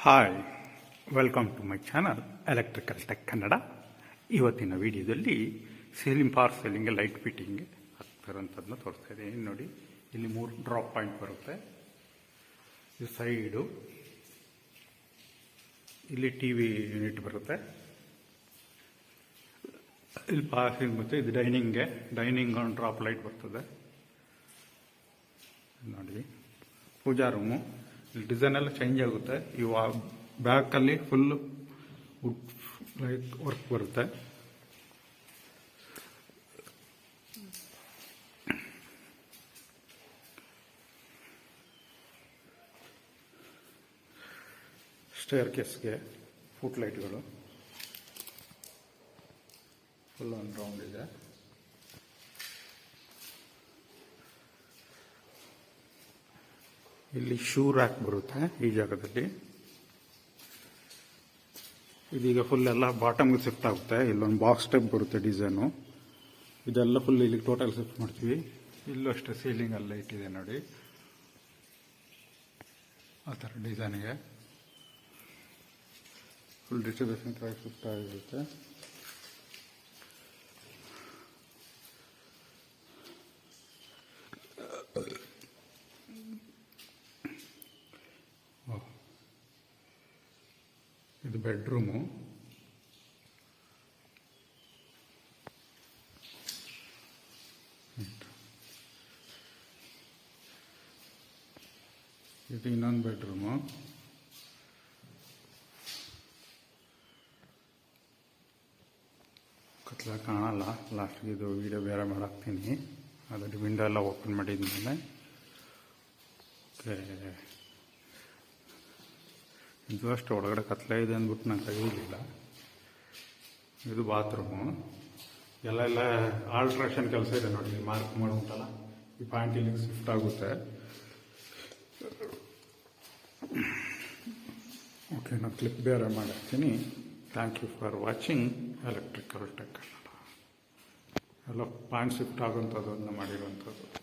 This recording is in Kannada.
Hi, welcome to my channel electrical tech Kannada. ಇವತ್ತಿನ ವಿಡಿಯೋದಲ್ಲಿ ಫಾರ್ ಸೀಲಿಂಗ್ ಲೈಟ್ ಫಿಟ್ಟಿಂಗ್ ಆಗ್ತಿರೋಂಥದ್ದನ್ನ ತೋರಿಸ್ತಾ ಇದ್ದೀನಿ. ನೋಡಿ, ಇಲ್ಲಿ 3 ಡ್ರಾಪ್ ಪಾಯಿಂಟ್ ಬರುತ್ತೆ. ಇದು ಸೈಡು, ಇಲ್ಲಿ ಟಿವಿ ಯೂನಿಟ್ ಬರುತ್ತೆ, ಇಲ್ಲಿ ಪಾಸಿಂಗ್ ಮತ್ತು ಇದು ಡೈನಿಂಗ್ ಒಂದು ಡ್ರಾಪ್ ಲೈಟ್ ಬರ್ತದೆ. ನೋಡಿ, ಪೂಜಾ ರೂಮು. ಇಲ್ಲಿ ಡಿಸೈನ್ ಎಲ್ಲ ಚೇಂಜ್ ಆಗುತ್ತೆ. ಇವು ಬ್ಯಾಕಲ್ಲಿ ಫುಲ್ ವುಡ್ ಲೈಟ್ ವರ್ಕ್ ಬರುತ್ತೆ. ಸ್ಟೇರ್ ಕೇಸ್ಗೆ ಫುಟ್ ಲೈಟ್ಗಳು ಫುಲ್ ಒಂದು ರೌಂಡ್ ಇದೆ. ಇಲ್ಲಿ ಶೂ ರ್ಯಾಕ್ ಬರುತ್ತೆ ಈ ಜಾಗದಲ್ಲಿ. ಇದೀಗ ಫುಲ್ ಎಲ್ಲ ಬಾಟಮ್ಗೆ ಶಿಫ್ಟ್ ಆಗುತ್ತೆ. ಇಲ್ಲೊಂದು ಬಾಕ್ಸ್ ಟೈಪ್ ಬರುತ್ತೆ ಡಿಸೈನು. ಇದೆಲ್ಲ ಫುಲ್ ಇಲ್ಲಿ ಟೋಟಲ್ ಶಿಫ್ಟ್ ಮಾಡ್ತೀವಿ. ಇಲ್ಲೂ ಅಷ್ಟೇ ಸೀಲಿಂಗ್ ಎಲ್ಲ ಇಟ್ಟಿದೆ ನೋಡಿ, ಆ ಥರ ಡಿಸೈನಿಗೆ ಫುಲ್ ಡಿಸ್ಟ್ರಿಬ್ಯೂಷನ್ ತರ ಶಿಫ್ಟ್ ಆಗಿರುತ್ತೆ. ಇದು ಬೆಡ್ರೂಮು. ಇದು ಇನ್ನೊಂದು ಬೆಡ್ರೂಮು. ಕತ್ಲ ಕಾಣಲ್ಲ, ಲಾಸ್ಟ್ಗೆ ಇದು ವಿಡಿಯೋ ಬೇರೆ ಮಾಡಾಕ್ತೀನಿ. ಅದರಲ್ಲಿ ವಿಂಡೋ ಎಲ್ಲ ಓಪನ್ ಮಾಡಿದ್ಮೇಲೆ ಇದು ಅಷ್ಟು ಒಳಗಡೆ ಕತ್ಲೆ ಇದೆ ಅಂದ್ಬಿಟ್ಟು ನಾನು ತೆಗೀಲಿಲ್ಲ. ಇದು ಬಾತ್ರೂಮು. ಎಲ್ಲ ಆಲ್ಟ್ರೇಷನ್ ಕೆಲಸ ಇದೆ ನೋಡಿ. ಮಾರ್ಕ್ ಮಾಡುತ್ತಲ್ಲ, ಈ ಪಾಯಿಂಟ್ ಇಲ್ಲಿಗೆ ಶಿಫ್ಟ್ ಆಗುತ್ತೆ. ಓಕೆ, ನಾನು ಕ್ಲಿಪ್ ಬೇರೆ ಮಾಡಿರ್ತೀನಿ. Thank you for watching electrical tech Kannada. ಎಲ್ಲ ಪಾಯಿಂಟ್ ಶಿಫ್ಟ್ ಆಗುವಂಥದ್ದು ಅದನ್ನ ಮಾಡಿರುವಂಥದ್ದು.